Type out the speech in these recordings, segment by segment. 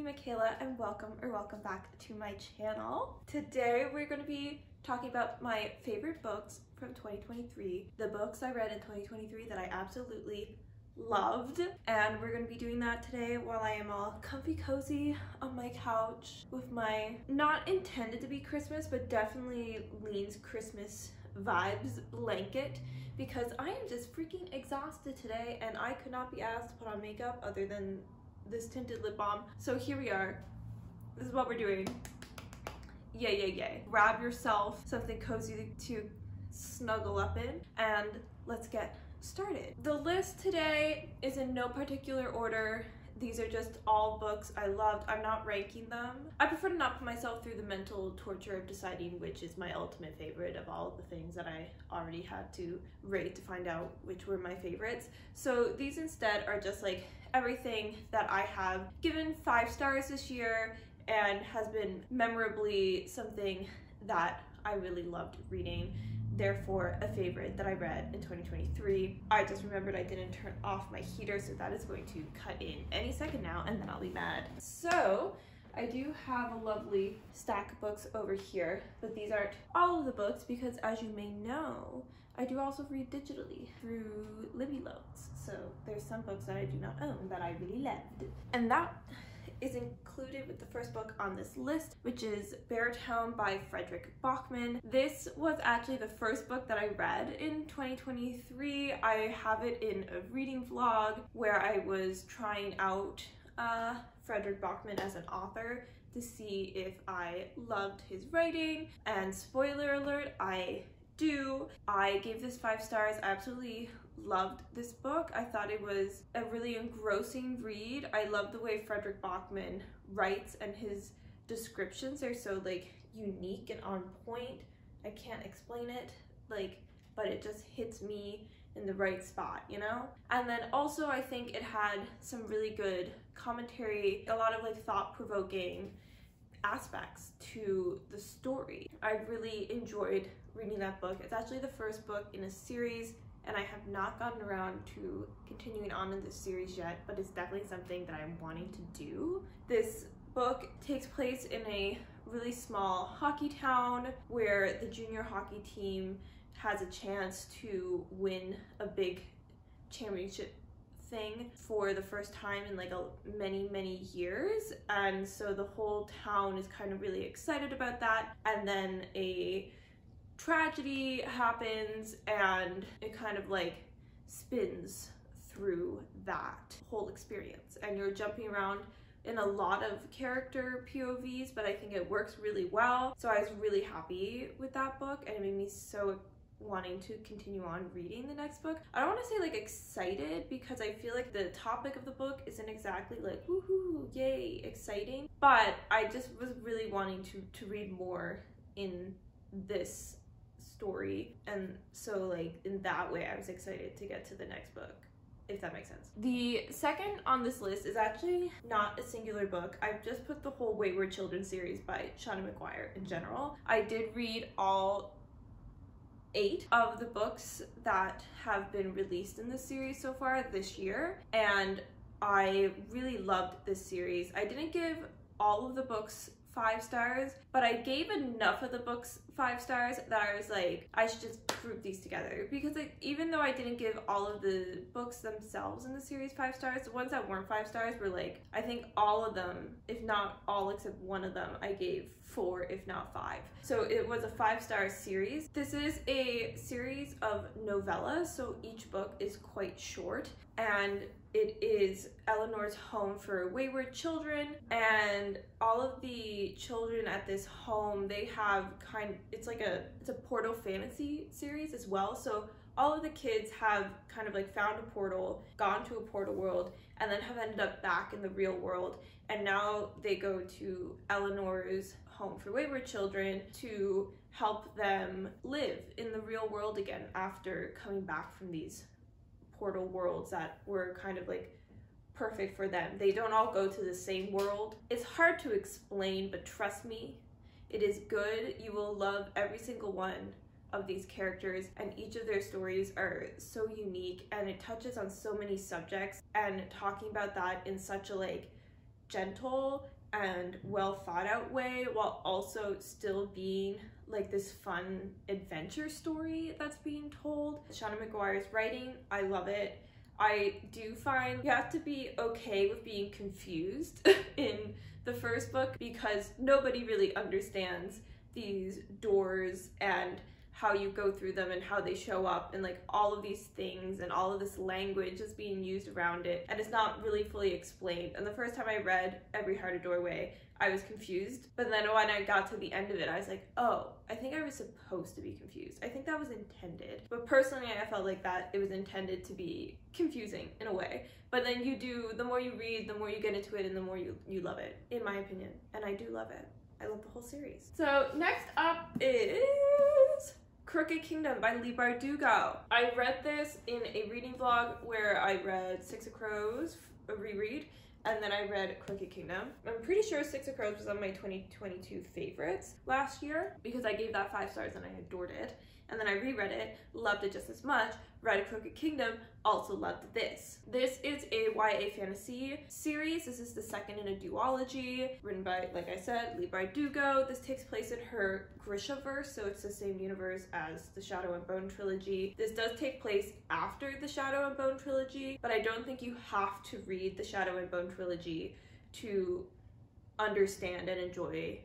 Michaela and welcome back to my channel. Today we're going to be talking about my favorite books from 2023, the books I read in 2023 that I absolutely loved, and we're going to be doing that today while I am all comfy cozy on my couch with my not intended to be Christmas but definitely leans Christmas vibes blanket, because I am just freaking exhausted today and I could not be asked to put on makeup other than this tinted lip balm. So here we are. This is what we're doing. Yay, yay, yay. Grab yourself something cozy to snuggle up in and let's get started. The list today is in no particular order. These are just all books I loved. I'm not ranking them. I prefer to not put myself through the mental torture of deciding which is my ultimate favorite of all of the things that I already had to rate to find out which were my favorites. So these instead are just like everything that I have given 5 stars this year and has been memorably something that I really loved reading. Therefore, a favorite that I read in 2023. I just remembered I didn't turn off my heater, so that is going to cut in any second now, and then I'll be mad. So, I do have a lovely stack of books over here, but these aren't all of the books because, as you may know, I do also read digitally through Libby Loans. So, there's some books that I do not own that I really loved. And that is included with the first book on this list, which is Beartown by Fredrik. This was actually the first book that I read in 2023. I have it in a reading vlog where I was trying out Fredrik as an author to see if I loved his writing, and spoiler alert, I do. I gave this 5 stars. I absolutely loved this book. I thought it was a really engrossing read. I love the way Fredrik writes, and his descriptions are so like unique and on point. I can't explain it, like, but it just hits me in the right spot, you know? And then also I think it had some really good commentary, a lot of like thought-provoking aspects to the story. I really enjoyed reading that book. It's actually the first book in a series, and I have not gotten around to continuing on in this series yet, but it's definitely something that I'm wanting to do. This book takes place in a really small hockey town where the junior hockey team has a chance to win a big championship thing for the first time in like many years, and so the whole town is kind of really excited about that, and then a tragedy happens and it kind of like spins through that whole experience, and you're jumping around in a lot of character POVs, but I think it works really well. So I was really happy with that book, and it made me so wanting to continue on reading the next book. I don't want to say like excited, because I feel like the topic of the book isn't exactly like woohoo, yay, exciting, but I just was really wanting to read more in this story, and so like in that way I was excited to get to the next book, if that makes sense. The second on this list is actually not a singular book. I've just put the whole Wayward children's series by Seanan McGuire in general. I did read all 8 of the books that have been released in this series so far this year, and I really loved this series. I didn't give all of the books 5 stars, but I gave enough of the books 5 stars that I was like, I should just group these together, because like, even though I didn't give all of the books themselves in the series 5 stars, the ones that weren't 5 stars were like, I think all of them, if not all except one of them, I gave 4 if not 5. So it was a 5-star series. This is a series of novellas, so each book is quite short, and it is Eleanor's home for wayward children, and all of the children at this home, they have it's a portal fantasy series as well. So all of the kids have kind of like found a portal, gone to a portal world, and then have ended up back in the real world, and now they go to Eleanor's home for wayward children to help them live in the real world again after coming back from these portal worlds that were kind of like perfect for them. They don't all go to the same world. It's hard to explain, but trust me, it is good. You will love every single one of these characters, and each of their stories are so unique, and it touches on so many subjects, and talking about that in such a like gentle and well thought out way, while also still being like this fun adventure story that's being told. Seanan McGuire's writing, I love it. I do find you have to be okay with being confused in the first book because nobody really understands these doors and how you go through them and how they show up and like all of these things and all of this language is being used around it, and it's not really fully explained. And the first time I read Every Heart a Doorway, I was confused, but then when I got to the end of it, I was like, oh, I think I was supposed to be confused. I think that was intended. But personally, I felt like that it was intended to be confusing in a way. But then the more you read, the more you get into it and the more you love it, in my opinion. And I do love it. I love the whole series. So next up is Crooked Kingdom by Leigh Bardugo. I read this in a reading vlog where I read Six of Crows, a reread, and then I read Crooked Kingdom. I'm pretty sure Six of Crows was on my 2022 favorites last year because I gave that 5 stars and I adored it. And then I reread it, loved it just as much, read Crooked Kingdom, also loved this. This is a YA fantasy series. This is the second in a duology, written by, like I said, Leigh Bardugo. This takes place in her Grishaverse, so it's the same universe as the Shadow and Bone trilogy. This does take place after the Shadow and Bone trilogy, but I don't think you have to read the Shadow and Bone trilogy to understand and enjoy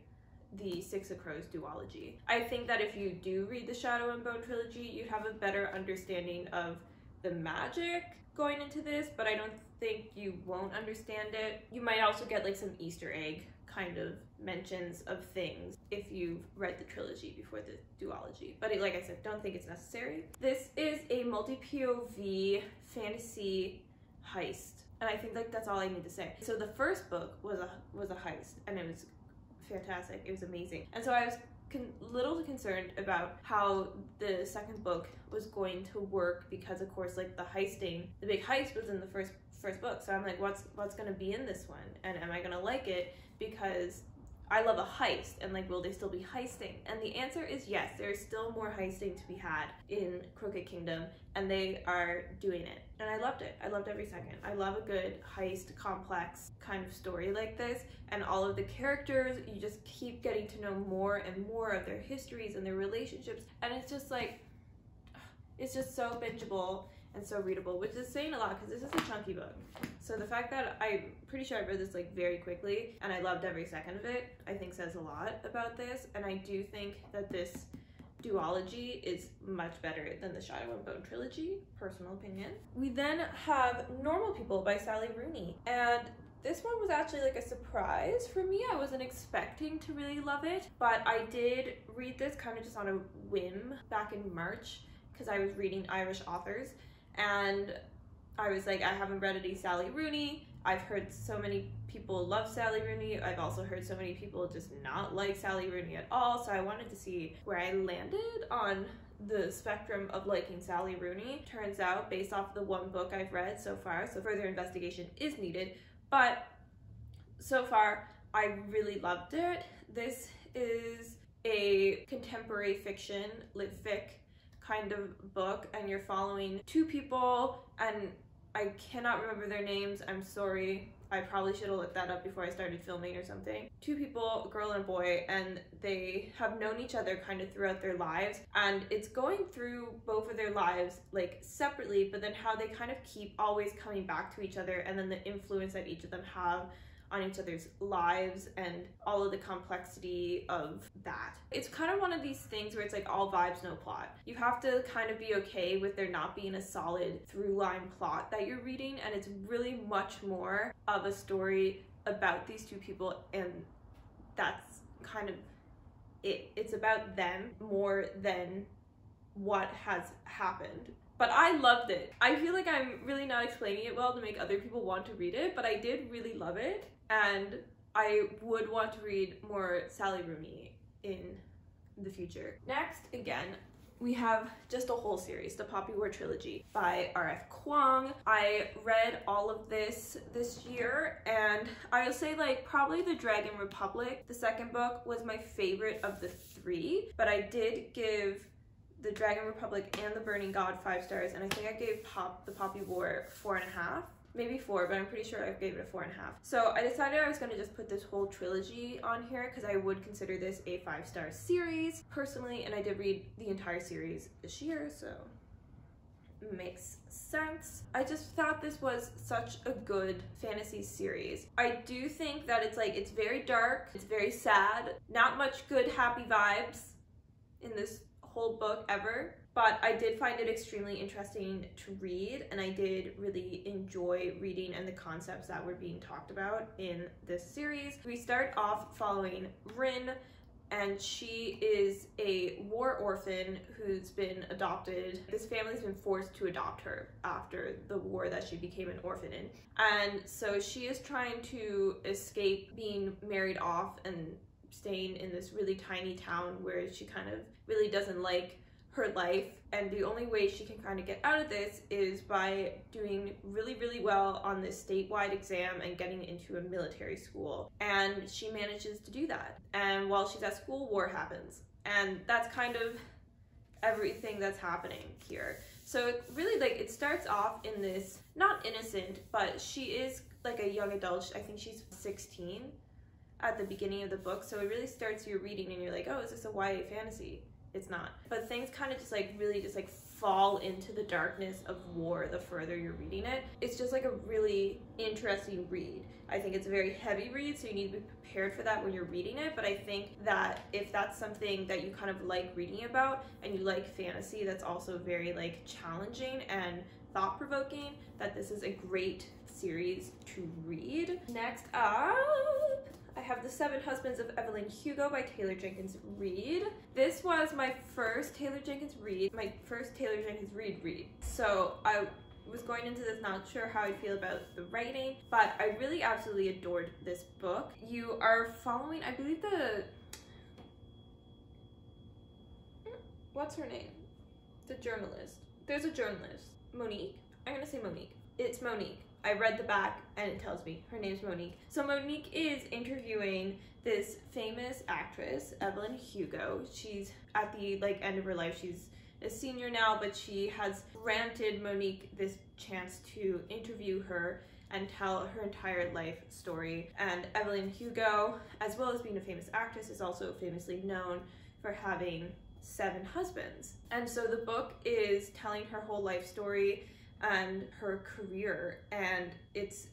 the Six of Crows duology. I think that if you do read the Shadow and Bone trilogy, you'd have a better understanding of the magic going into this, but I don't think you won't understand it. You might also get like some Easter egg kind of mentions of things if you've read the trilogy before the duology. But like I said, don't think it's necessary. This is a multi-POV fantasy heist, and I think like that's all I need to say. So the first book was a heist, and it was fantastic. It was amazing. And so I was little concerned about how the second book was going to work because of course like the big heist was in the first book. So I'm like, what's gonna be in this one, and am I gonna like it? Because I love a heist, and like, will they still be heisting? And the answer is yes, there's still more heisting to be had in Crooked Kingdom, and they are doing it. And I loved it. I loved every second. I love a good heist, complex kind of story like this, and all of the characters, you just keep getting to know more and more of their histories and their relationships, and it's just like, it's just so bingeable and so readable, which is saying a lot because this is a chunky book. So the fact that I'm pretty sure I read this like very quickly and I loved every second of it, I think says a lot about this. And I do think that this duology is much better than the Shadow and Bone trilogy, personal opinion. We then have Normal People by Salley Rooney, and this one was actually like a surprise for me. I wasn't expecting to really love it, but I did read this kind of just on a whim back in March because I was reading Irish authors, and I was like, I haven't read any Salley Rooney. I've heard so many people love Salley Rooney. I've also heard so many people just not like Salley Rooney at all, so I wanted to see where I landed on the spectrum of liking Salley Rooney. Turns out, based off the one book I've read so far, so further investigation is needed, but so far I really loved it. This is a contemporary fiction, lit fic kind of book, and you're following two people, and I cannot remember their names, I'm sorry. I probably should have looked that up before I started filming or something. Two people, a girl and a boy, and they have known each other kind of throughout their lives, and it's going through both of their lives like separately, but then how they kind of keep always coming back to each other, and then the influence that each of them have on each other's lives and all of the complexity of that. It's kind of one of these things where it's like all vibes, no plot. You have to kind of be okay with there not being a solid through line plot that you're reading, and it's really much more of a story about these two people, and that's kind of it. It's about them more than what has happened. But I loved it. I feel like I'm really not explaining it well to make other people want to read it, but I did really love it, and I would want to read more Salley Rooney in the future. Next, again, we have just a whole series, the Poppy War trilogy by RF Kuang. I read all of this year, and I will say like probably the Dragon Republic, the second book, was my favorite of the three, but I did give the Dragon Republic and the Burning God 5 stars, and I think I gave the Poppy War 4.5. maybe 4, but I'm pretty sure I gave it a 4.5. So I decided I was going to just put this whole trilogy on here because I would consider this a 5-star series personally, and I did read the entire series this year, so makes sense. I just thought this was such a good fantasy series. I do think that it's very dark, it's very sad, not much good happy vibes in this whole book ever, but I did find it extremely interesting to read, and I did really enjoy reading and the concepts that were being talked about in this series. We start off following Rin, and she is a war orphan who's been adopted. This family's been forced to adopt her after the war that she became an orphan in. And so she is trying to escape being married off and staying in this really tiny town where she kind of really doesn't like her life, and the only way she can kind of get out of this is by doing really, really well on this statewide exam and getting into a military school. And she manages to do that. And while she's at school, war happens. And that's kind of everything that's happening here. So it really, it starts off in this, not innocent, but she is like a young adult. I think she's 16 at the beginning of the book. So it really starts your reading and you're like, oh, is this a YA fantasy? It's not. But things kind of just really fall into the darkness of war the further you're reading it. It's just a really interesting read. I think it's a very heavy read, so you need to be prepared for that when you're reading it, but I think that if that's something that you kind of like reading about and you like fantasy that's also very challenging and thought-provoking, that this is a great series to read. Next up, I have The 7 Husbands of Evelyn Hugo by Taylor Jenkins Reid. This was my first Taylor Jenkins Reid read. So I was going into this not sure how I feel about the writing, but I really absolutely adored this book. You are following, I believe what's her name? The journalist. There's a journalist. Monique. I'm gonna say Monique. It's Monique. I read the back and it tells me her name's Monique. So Monique is interviewing this famous actress, Evelyn Hugo. She's at the end of her life. She's a senior now, but she has granted Monique this chance to interview her and tell her entire life story. And Evelyn Hugo, as well as being a famous actress, is also famously known for having 7 husbands. And so the book is telling her whole life story and her career, and it's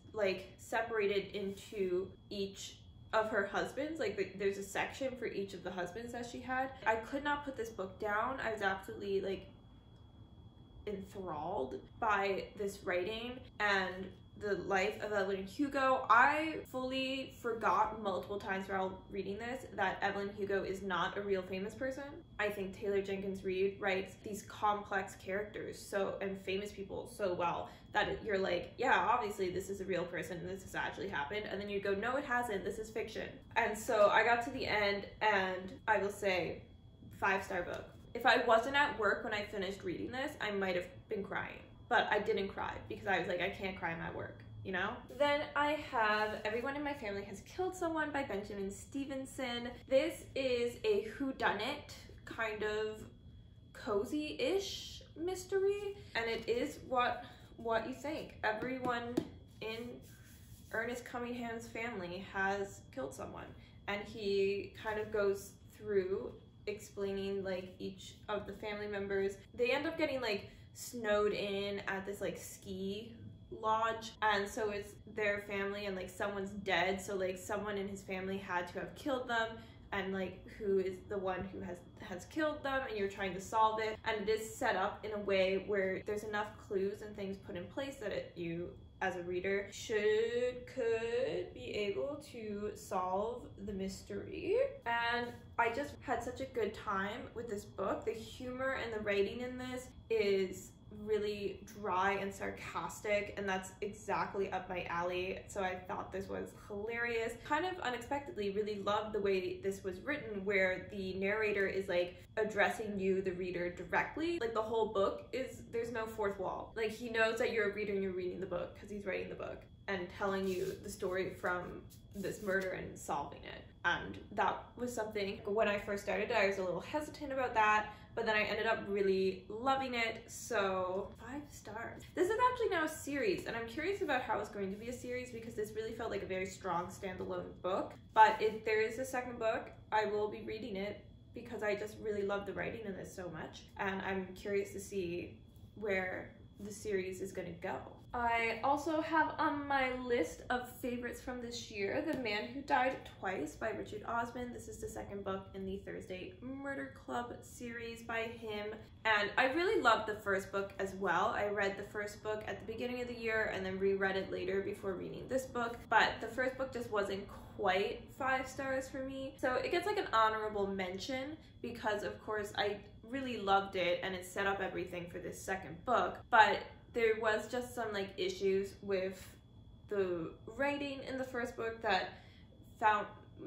separated into each of her husbands. There's a section for each of the husbands that she had. I could not put this book down. I was absolutely enthralled by this writing and the life of Evelyn Hugo. I fully forgot multiple times while reading this that Evelyn Hugo is not a real famous person. I think Taylor Jenkins Reid writes these complex characters and famous people so well that you're yeah, obviously this is a real person and this has actually happened, and then you go, no, it hasn't, this is fiction. And so I got to the end, and I will say 5-star book. If I wasn't at work when I finished reading this, I might have been crying. But I didn't cry because I was I can't cry at work, you know? Then I have Everyone in My Family Has Killed Someone by Benjamin Stevenson. This is a whodunit, kind of cozy-ish mystery, and it is what you think. Everyone in Ernest Cummingham's family has killed someone, and he kind of goes through explaining each of the family members. They end up getting snowed in at this ski lodge, and so it's their family and someone's dead, so someone in his family had to have killed them, and who is the one who has killed them, and you're trying to solve it. And it is set up in a way where there's enough clues and things put in place that you as a reader could be able to solve the mystery. And I just had such a good time with this book. The humor and the writing in this is really dry and sarcastic, and that's exactly up my alley. So I thought this was hilarious. Kind of unexpectedly really loved the way this was written, where the narrator is addressing you, the reader, directly. The whole book is, there's no fourth wall. He knows that you're a reader and you're reading the book because he's writing the book. and telling you the story from this murder and solving it. And that was something, when I first started, I was a little hesitant about that, but then I ended up really loving it, so 5 stars. This is actually now a series, and I'm curious about how it's going to be a series because this really felt like a very strong standalone book. But if there is a second book, I will be reading it because I just really love the writing in this so much, and I'm curious to see where the series is going to go. I also have on my list of favorites from this year, The Man Who Died Twice by Richard Osman. This is the second book in the Thursday Murder Club series by him. And I really loved the first book as well. I read the first book at the beginning of the year and then reread it later before reading this book. But the first book just wasn't quite 5 stars for me. So it gets like an honorable mention because of course I really loved it and it set up everything for this second book. But there was just some like issues with the writing in the first book that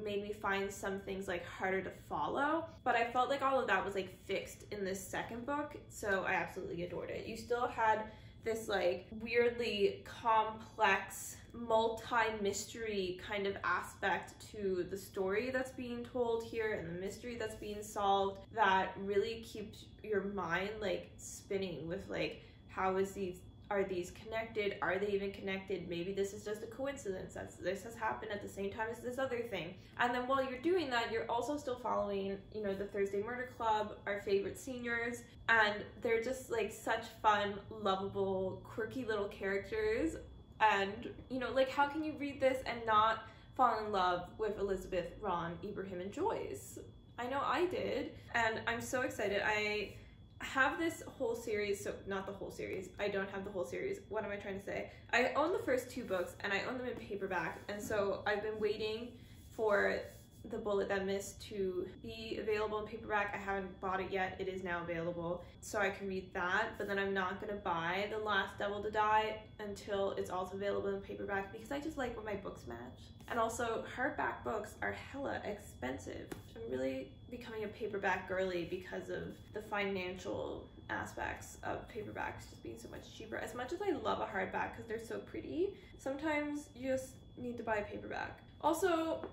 made me find some things like harder to follow, but I felt like all of that was like fixed in this second book, so I absolutely adored it. You still had this like weirdly complex multi-mystery kind of aspect to the story that's being told here and the mystery that's being solved that really keeps your mind like spinning with like, are these connected? Are they even connected? Maybe this is just a coincidence that this has happened at the same time as this other thing. And then while you're doing that, you're also still following, you know, the Thursday Murder Club, our favorite seniors, and they're just like such fun, lovable, quirky little characters. And, you know, like how can you read this and not fall in love with Elizabeth, Ron, Ibrahim, and Joyce? I know I did, and I'm so excited. I have this whole series, so not the whole series, I don't have the whole series, what am I trying to say? I own the first 2 books and I own them in paperback, and so I've been waiting for The Bullet That Missed to be available in paperback. I haven't bought it yet, it is now available, so I can read that, but then I'm not going to buy The Last Devil to Die until it's also available in paperback because I just like when my books match. And also, hardback books are hella expensive. I'm really becoming a paperback girly because of the financial aspects of paperbacks just being so much cheaper. As much as I love a hardback because they're so pretty, sometimes you just need to buy a paperback. Also,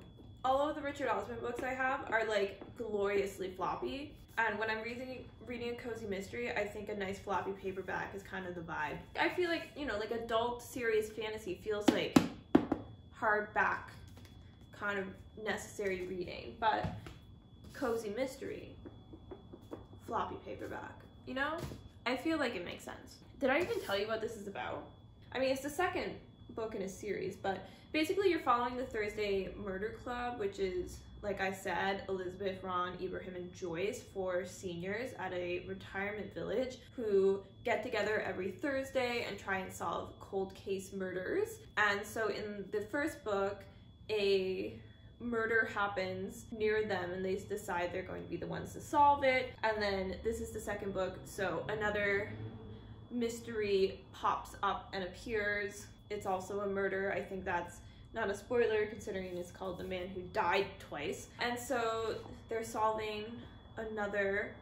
all of the Richard Osman books I have are like gloriously floppy, and when I'm reading a cozy mystery, I think a nice floppy paperback is kind of the vibe. I feel like, you know, like adult serious fantasy feels like hardback kind of necessary reading, but cozy mystery, floppy paperback, you know? I feel like it makes sense. Did I even tell you what this is about? I mean, it's the second book in a series, but basically you're following the Thursday Murder Club, which is, like I said, Elizabeth, Ron, Ibrahim, and Joyce, 4 seniors at a retirement village who get together every Thursday and try and solve cold case murders. And so in the first book, a murder happens near them and they decide they're going to be the ones to solve it. And then this is the second book, so another mystery pops up and appears. It's also a murder. I think that's not a spoiler considering it's called The Man Who Died Twice. And so they're solving another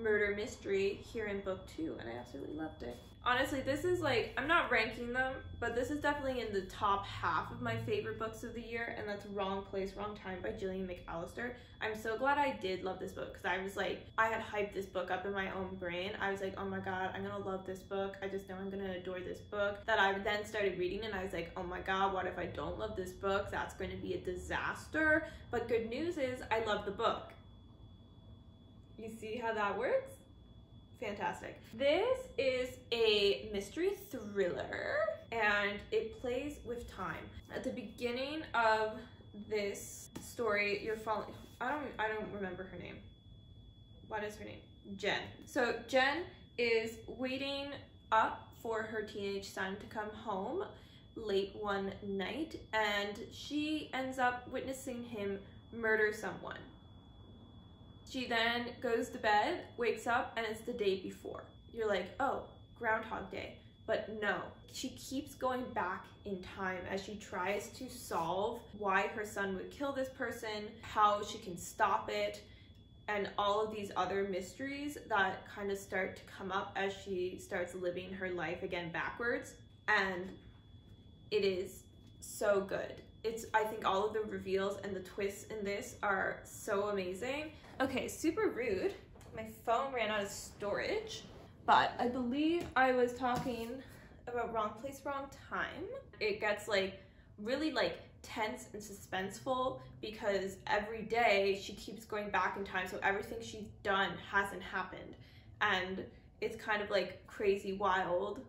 murder mystery here in book 2, and I absolutely loved it. Honestly, this is like, I'm not ranking them, but this is definitely in the top half of my favorite books of the year, and that's Wrong Place, Wrong Time by Gillian McAllister. I'm so glad I did love this book because I was like, I had hyped this book up in my own brain. I was like, oh my god, I'm gonna love this book. I just know I'm gonna adore this book. That I then started reading and I was like, oh my god, what if I don't love this book? That's going to be a disaster. But good news is I love the book. You see how that works? Fantastic. This is a mystery thriller and it plays with time. At the beginning of this story, you're following, I don't remember her name. What is her name? Jen. So Jen is waiting up for her teenage son to come home late one night, and she ends up witnessing him murder someone. She then goes to bed, wakes up, and it's the day before. You're like, oh, Groundhog Day. But no, she keeps going back in time as she tries to solve why her son would kill this person, how she can stop it, and all of these other mysteries that kind of start to come up as she starts living her life again backwards. And it is so good. I think all of the reveals and the twists in this are so amazing. Okay, super rude. My phone ran out of storage, but I believe I was talking about Wrong Place, Wrong Time. It gets like really like tense and suspenseful because every day she keeps going back in time, so everything she's done hasn't happened, and it's kind of like crazy wild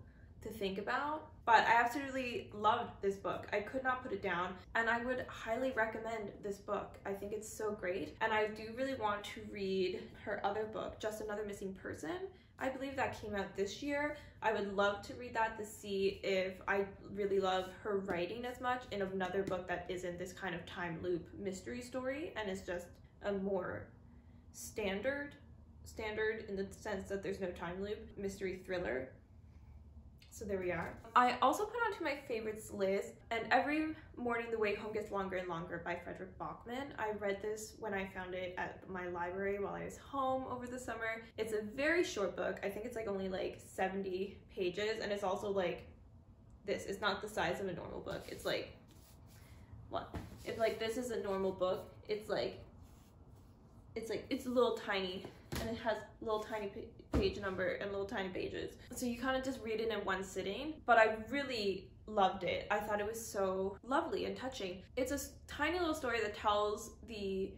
to think about. But I absolutely loved this book. I could not put it down, and I would highly recommend this book. I think it's so great, and I do really want to read her other book, Just Another Missing Person. I believe that came out this year. I would love to read that to see if I really love her writing as much in another book that isn't this kind of time loop mystery story and is just a more standard in the sense that there's no time loop mystery thriller. So there we are. I also put onto my favorites list And Every Morning the Way Home Gets Longer and Longer by Fredrik Backman. I read this when I found it at my library while I was home over the summer. It's a very short book. I think it's like only like 70 pages, and it's also like this. It's not the size of a normal book. It's like, what? If like this is a normal book, it's a little tiny, and it has little tiny page number and little tiny pages. So you kind of just read it in one sitting, but I really loved it. I thought it was so lovely and touching. It's a tiny little story that tells the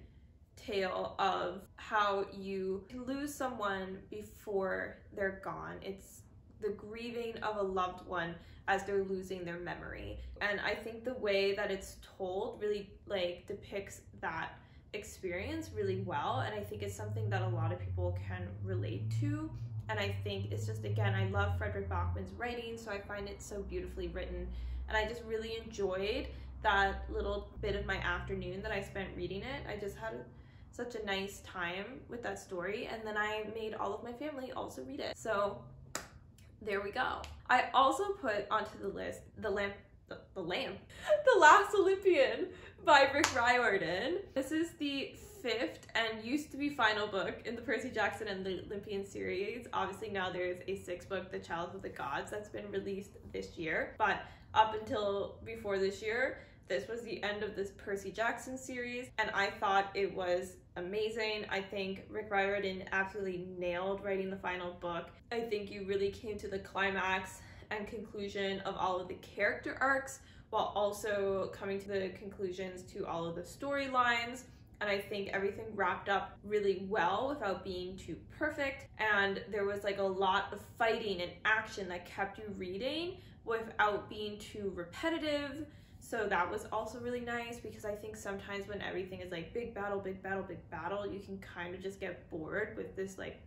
tale of how you can lose someone before they're gone. It's the grieving of a loved one as they're losing their memory. And I think the way that it's told really like depicts that experience really well, and I think it's something that a lot of people can relate to. And I think it's just, again, I love Fredrik Backman's writing, so I find it so beautifully written, and I just really enjoyed that little bit of my afternoon that I spent reading it. I just had such a nice time with that story, and then I made all of my family also read it. So there we go. I also put onto the list The Last Olympian by Wayward. This is the 5th and used to be final book in the Percy Jackson and the Olympian series. Obviously now there's a 6th book, The Chalice of the Gods, that's been released this year. But up until before this year, this was the end of this Percy Jackson series, and I thought it was amazing. I think Wayward absolutely nailed writing the final book. I think you really came to the climax and conclusion of all of the character arcs while also coming to the conclusions to all of the storylines, and I think everything wrapped up really well without being too perfect, and there was like a lot of fighting and action that kept you reading without being too repetitive. So that was also really nice, because I think sometimes when everything is like big battle, big battle, big battle, you can kind of just get bored with this like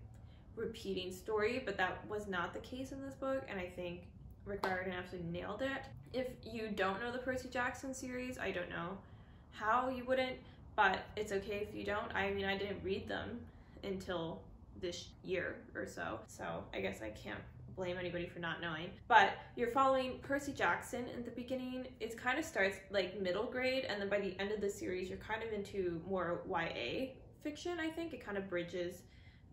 repeating story, but that was not the case in this book, and I think Wayward absolutely nailed it. If you don't know the Percy Jackson series, I don't know how you wouldn't, but it's okay if you don't. I mean, I didn't read them until this year or so I guess I can't blame anybody for not knowing. But you're following Percy Jackson in the beginning. It kind of starts like middle grade, and then by the end of the series you're kind of into more YA fiction. I think it kind of bridges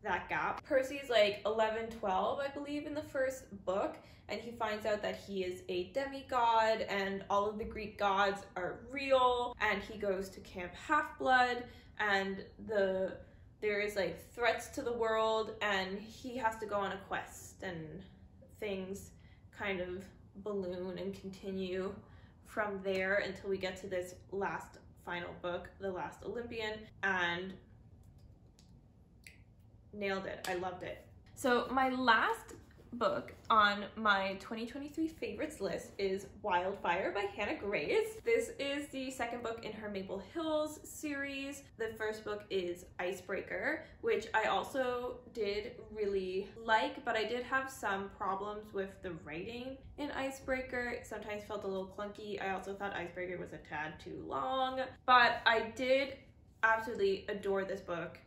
that gap. Percy's like 11, 12, I believe, in the first book, and he finds out that he is a demigod and all of the Greek gods are real, and he goes to Camp Half-Blood, and there is like threats to the world, and he has to go on a quest, and things kind of balloon and continue from there until we get to this last final book, The Last Olympian, and nailed it. I loved it. So my last book on my 2023 favorites list is Wildfire by Hannah Grace. This is the second book in her Maple Hills series. The first book is Icebreaker, which I also did really like, but I did have some problems with the writing in Icebreaker. It sometimes felt a little clunky. I also thought Icebreaker was a tad too long, but I did absolutely adore this book.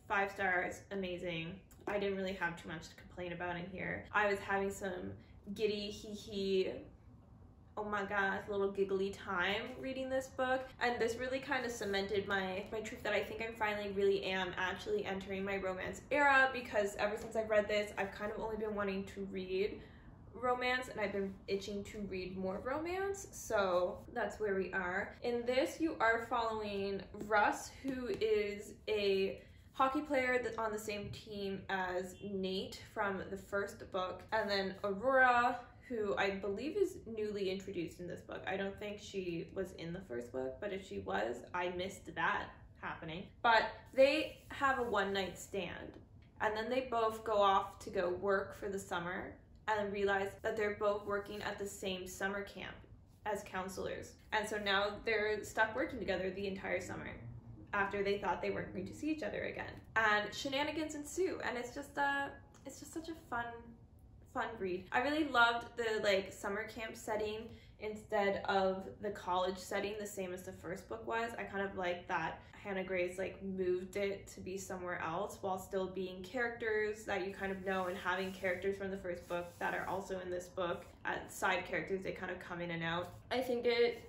5 stars, amazing. I didn't really have too much to complain about in here. I was having some giddy, hee-hee, oh my gosh, little giggly time reading this book. And this really kind of cemented my truth that I think I finally really am actually entering my romance era, because ever since I've read this, I've kind of only been wanting to read romance and I've been itching to read more romance, so that's where we are. In this, you are following Russ, who is a hockey player that's on the same team as Nate from the first book, and then Aurora, who I believe is newly introduced in this book. I don't think she was in the first book, but if she was, I missed that happening. But they have a one-night stand, and then they both go off to go work for the summer and realize that they're both working at the same summer camp as counselors. And so now they're stuck working together the entire summer after they thought they weren't going to see each other again. And shenanigans ensue, and it's just such a fun read. I really loved the like summer camp setting instead of the college setting, the same as the first book was. I kind of like that Hannah Gray's like moved it to be somewhere else while still being characters that you kind of know, and having characters from the first book that are also in this book as side characters. They kind of come in and out. I think it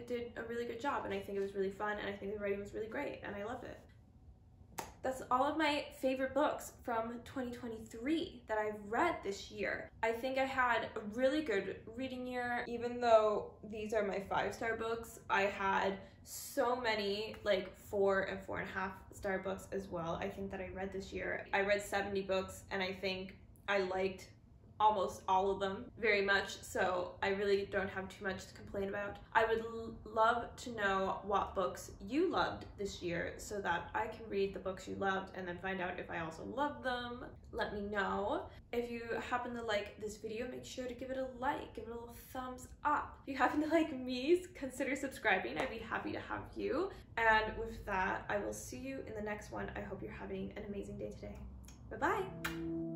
did a really good job, and I think it was really fun, and I think the writing was really great, and I loved it. That's all of my favorite books from 2023 that I've read this year. I think I had a really good reading year. Even though these are my 5-star books, I had so many like 4 and 4.5-star books as well, I think, that I read this year. I read 70 books, and I think I liked almost all of them very much, so I really don't have too much to complain about. I would love to know what books you loved this year so that I can read the books you loved and then find out if I also love them. Let me know. If you happen to like this video, make sure to give it a like, give it a little thumbs up. If you happen to like me, consider subscribing. I'd be happy to have you. And with that, I will see you in the next one. I hope you're having an amazing day today. Bye-bye.